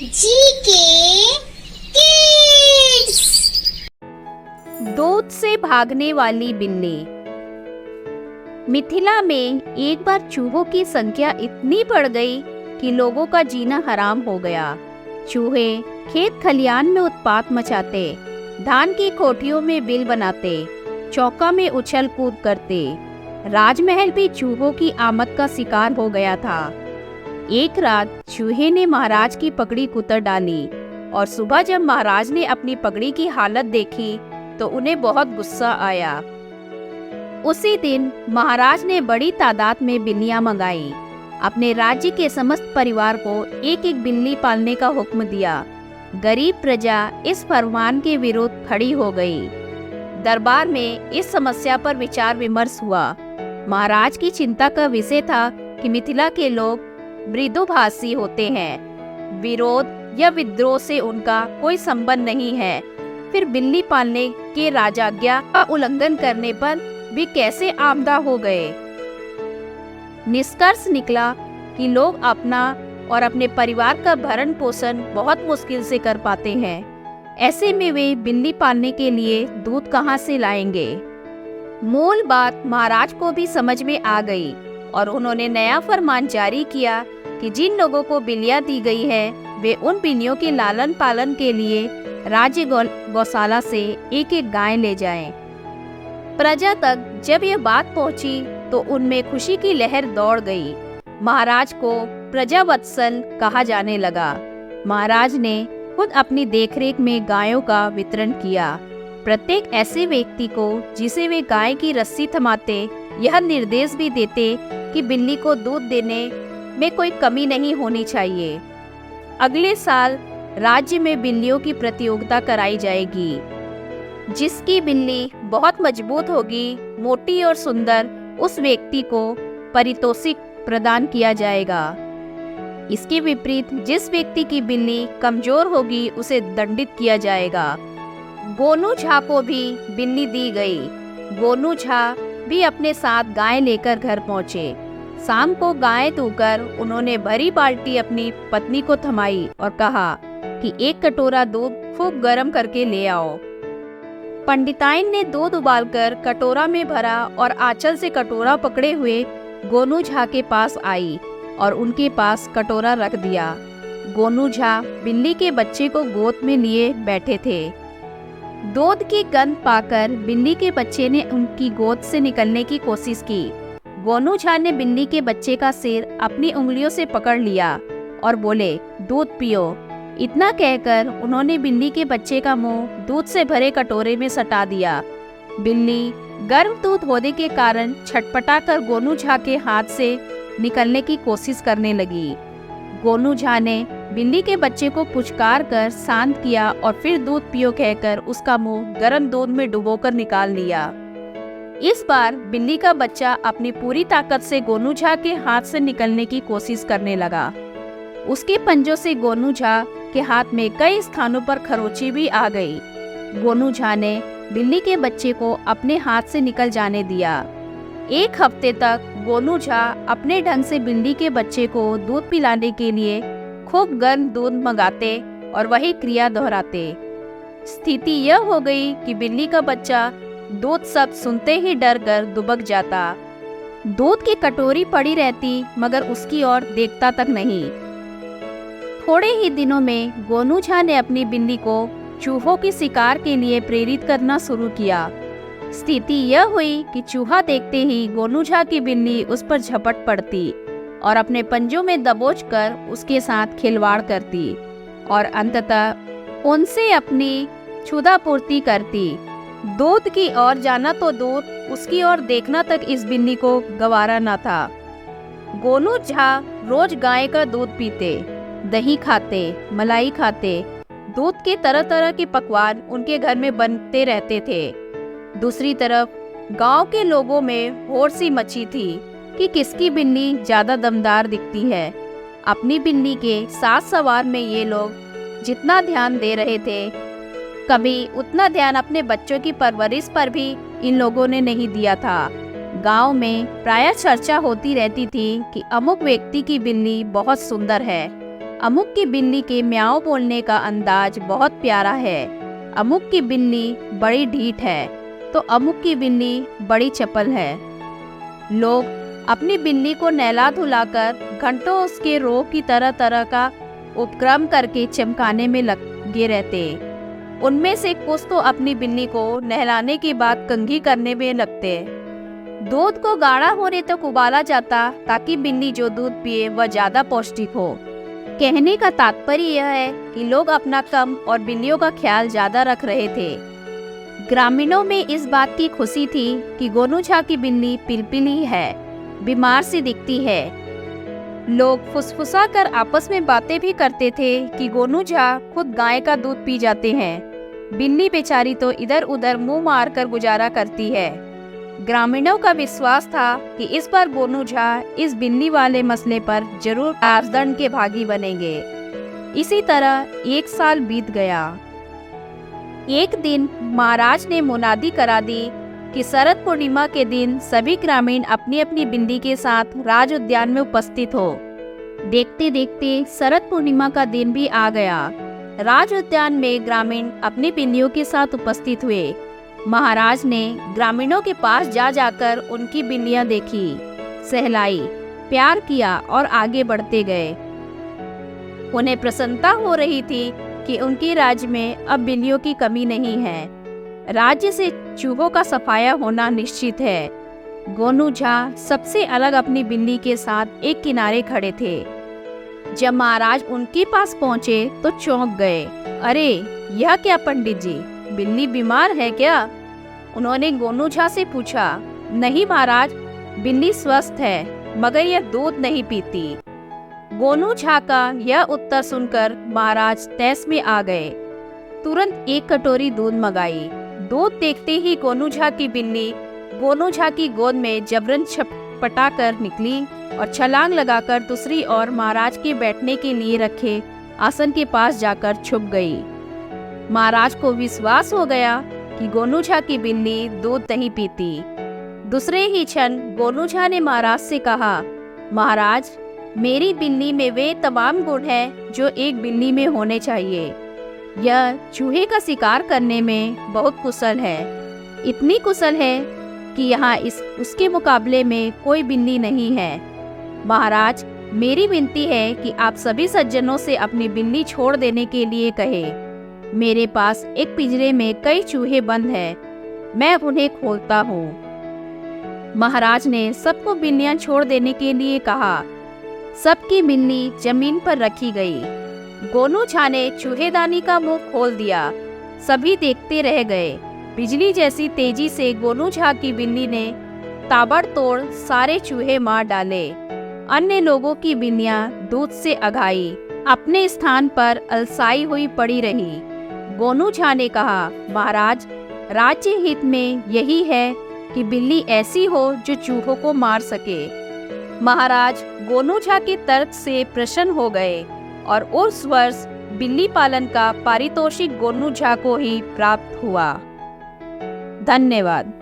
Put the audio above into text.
GK kids. दूध से भागने वाली बिल्ली। मिथिला में एक बार चूहों की संख्या इतनी बढ़ गई कि लोगों का जीना हराम हो गया। चूहे खेत खलियान में उत्पात मचाते, धान की कोठियों में बिल बनाते, चौका में उछल कूद करते। राजमहल भी चूहों की आमद का शिकार हो गया था। एक रात चूहे ने महाराज की पगड़ी कुतर डाली और सुबह जब महाराज ने अपनी पगड़ी की हालत देखी तो उन्हें बहुत गुस्सा आया। उसी दिन महाराज ने बड़ी तादाद में बिल्लियां मंगाई। अपने राज्य के समस्त परिवार को एक एक बिल्ली पालने का हुक्म दिया। गरीब प्रजा इस फरमान के विरुद्ध खड़ी हो गई। दरबार में इस समस्या पर विचार विमर्श हुआ। महाराज की चिंता का विषय था कि मिथिला के लोग मृदुभाषी होते हैं, विरोध या विद्रोह से उनका कोई संबंध नहीं है। फिर बिल्ली पालने के राजाज्ञा का उल्लंघन करने पर भी कैसे आमदा हो गए। निष्कर्ष निकला कि लोग अपना और अपने परिवार का भरण पोषण बहुत मुश्किल से कर पाते हैं। ऐसे में वे बिल्ली पालने के लिए दूध कहाँ से लाएंगे। मूल बात महाराज को भी समझ में आ गई और उन्होंने नया फरमान जारी किया कि जिन लोगों को बिल्लियां दी गई है वे उन बिल्लियों के लालन पालन के लिए राज्य गौशाला से एक एक गाय ले जाएं। प्रजा तक जब यह बात पहुंची तो उनमें खुशी की लहर दौड़ गई। महाराज को प्रजावत्सल कहा जाने लगा। महाराज ने खुद अपनी देखरेख में गायों का वितरण किया। प्रत्येक ऐसे व्यक्ति को जिसे वे गाय की रस्सी थमाते यह निर्देश भी देते कि बिल्ली को दूध देने में कोई कमी नहीं होनी चाहिए। अगले साल राज्य में बिल्लियों की प्रतियोगिता कराई जाएगी। जिसकी बिल्ली बहुत मजबूत होगी, मोटी और सुंदर, उस व्यक्ति को पारितोषिक प्रदान किया जाएगा। इसके विपरीत जिस व्यक्ति की बिल्ली कमजोर होगी उसे दंडित किया जाएगा। गोनू झा को भी बिल्ली दी गई। गोनू झा भी अपने साथ गाय लेकर घर पहुंचे। शाम को गाय दूकर उन्होंने भरी बाल्टी अपनी पत्नी को थमाई और कहा कि एक कटोरा दूध खूब गर्म करके ले आओ। पंडिताइन ने दूध उबालकर कटोरा में भरा और आंचल से कटोरा पकड़े हुए गोनू झा के पास आई और उनके पास कटोरा रख दिया। गोनू झा बिल्ली के बच्चे को गोद में लिए बैठे थे। दूध की गंध पाकर बिल्ली के बच्चे ने उनकी गोद से निकलने की कोशिश की। गोनू झा ने बिल्ली के बच्चे का सिर अपनी उंगलियों से पकड़ लिया और बोले, दूध पियो। इतना कहकर उन्होंने बिल्ली के बच्चे का मुंह दूध से भरे कटोरे में सटा दिया। बिल्ली गर्म दूध होने के कारण छटपटाकर गोनू झा के हाथ से निकलने की कोशिश करने लगी। गोनू झा ने बिल्ली के बच्चे को पुचकार कर शांत किया और फिर दूध पियो कहकर उसका मुंह गर्म दूध में डुबोकर निकाल लिया। इस बार बिल्ली का बच्चा अपनी पूरी ताकत से गोनू झा के हाथ से निकलने की कोशिश करने लगा। उसके पंजों से गोनू झा के हाथ में कई स्थानों पर खरोंची भी आ गई। गोनू झा ने बिल्ली के बच्चे को अपने हाथ से निकल जाने दिया। एक हफ्ते तक गोनू झा अपने ढंग से बिल्ली के बच्चे को दूध पिलाने के लिए खूब गर्म दूध मंगाते और वही क्रिया दोहराते। स्थिति यह हो गई कि बिल्ली का बच्चा दूध शब्द सुनते ही डर कर दुबक जाता। दूध की कटोरी पड़ी रहती मगर उसकी ओर देखता तक नहीं। थोड़े ही दिनों में गोनू झा ने अपनी बिल्ली को चूहों की शिकार के लिए प्रेरित करना शुरू किया। स्थिति यह हुई कि चूहा देखते ही गोनू झा की बिल्ली उस पर झपट पड़ती और अपने पंजों में दबोचकर उसके साथ खिलवाड़ करती और अंततः उनसे अपनी क्षुधापूर्ति करती। दूध की ओर जाना तो दूर, उसकी ओर देखना तक इस बिल्ली को गवारा न था। गोनू झा रोज गाय का दूध पीते, दही खाते, मलाई खाते। दूध के तरह तरह के पकवान उनके घर में बनते रहते थे। दूसरी तरफ गांव के लोगों में होड़ सी मची थी कि किसकी बिल्ली ज्यादा दमदार दिखती है। अपनी बिल्ली के साथ सवार में ये लोग जितना ध्यान दे रहे थे, कभी उतना ध्यान अपने बच्चों की परवरिश पर भी इन लोगों ने नहीं दिया था। गांव में प्रायः चर्चा होती रहती थी कि अमुक व्यक्ति की बिल्ली बहुत सुंदर है। अमुक की बिल्ली के म्याऊं बोलने का अंदाज बहुत प्यारा है। अमुक की बिल्ली बड़ी ढीठ है तो अमुक की बिल्ली बड़ी चपल है। लोग अपनी बिल्ली को नहला धुलाकर घंटों उसके रोग की तरह तरह का उपक्रम करके चमकाने में लगे रहते। उनमें से कुछ तो अपनी बिल्ली को नहलाने के बाद कंघी करने में लगते। दूध को गाढ़ा होने तक उबाला जाता ताकि बिल्ली जो दूध पिए वह ज्यादा पौष्टिक हो। कहने का तात्पर्य यह है कि लोग अपना कम और बिल्लियों का ख्याल ज्यादा रख रहे थे। ग्रामीणों में इस बात की खुशी थी कि गोनू झा की बिल्ली पिलपिली है, बीमार सी दिखती है। लोग फुसफुसा कर आपस में बातें भी करते थे कि गोनू झा खुद गाय का दूध पी जाते हैं, बिल्ली बेचारी तो इधर उधर मुंह मार कर गुजारा करती है। ग्रामीणों का विश्वास था कि इस बार गोनू झा इस बिल्ली वाले मसले पर जरूर आर्दंड के भागी बनेंगे। इसी तरह 1 साल बीत गया। एक दिन महाराज ने मुनादी करा दी कि शरद पूर्णिमा के दिन सभी ग्रामीण अपनी अपनी बिल्ली के साथ राज उद्यान में उपस्थित हो। देखते देखते शरद पूर्णिमा का दिन भी आ गया। राज उद्यान में ग्रामीण अपनी बिल्लियों के साथ उपस्थित हुए। महाराज ने ग्रामीणों के पास जा जाकर उनकी बिल्लियां देखी, सहलाई, प्यार किया और आगे बढ़ते गए। उन्हें प्रसन्नता हो रही थी कि उनके राज्य में अब बिल्लियों की कमी नहीं है। राज्य से चूहों का सफाया होना निश्चित है। गोनू झा सबसे अलग अपनी बिल्ली के साथ एक किनारे खड़े थे। जब महाराज उनके पास पहुंचे तो चौंक गए। अरे यह क्या पंडित जी, बिल्ली बीमार है क्या? उन्होंने गोनू झा से पूछा। नहीं महाराज, बिल्ली स्वस्थ है मगर यह दूध नहीं पीती। गोनू झा का यह उत्तर सुनकर महाराज तैस में आ गए। तुरंत 1 कटोरी दूध मंगाई। दूध देखते ही गोनू झा की बिल्ली गोनू झा की गोद में जबरन छटपटा कर निकली और छलांग लगाकर दूसरी ओर महाराज के बैठने के लिए रखे आसन के पास जाकर छुप गई। महाराज को विश्वास हो गया कि गोनू झा की बिल्ली दूध नहीं पीती। दूसरे ही क्षण गोनू झा ने महाराज से कहा, महाराज, मेरी बिल्ली में वे तमाम गुण हैं जो एक बिल्ली में होने चाहिए। यह चूहे का शिकार करने में बहुत कुशल है, इतनी कुशल है कि यहाँ उसके मुकाबले में कोई बिल्ली नहीं है। महाराज, मेरी विनती है कि आप सभी सज्जनों से अपनी बिल्ली छोड़ देने के लिए कहें। मेरे पास एक पिंजरे में कई चूहे बंद हैं, मैं उन्हें खोलता हूँ। महाराज ने सबको बिल्लियाँ छोड़ देने के लिए कहा। सबकी बिल्ली जमीन पर रखी गई। गोनू झा ने चूहेदानी का मुंह खोल दिया। सभी देखते रह गए। बिजली जैसी तेजी से गोनू झा की बिल्ली ने ताबड़तोड़ सारे चूहे मार डाले। अन्य लोगों की बिल्लियां दूध से अघाई अपने स्थान पर अलसाई हुई पड़ी रही। गोनू झा ने कहा, महाराज, राज्य हित में यही है कि बिल्ली ऐसी हो जो चूहों को मार सके। महाराज गोनू झा के तर्क से प्रसन्न हो गए और उस वर्ष बिल्ली पालन का पारितोषिक गोनू झा को ही प्राप्त हुआ। धन्यवाद।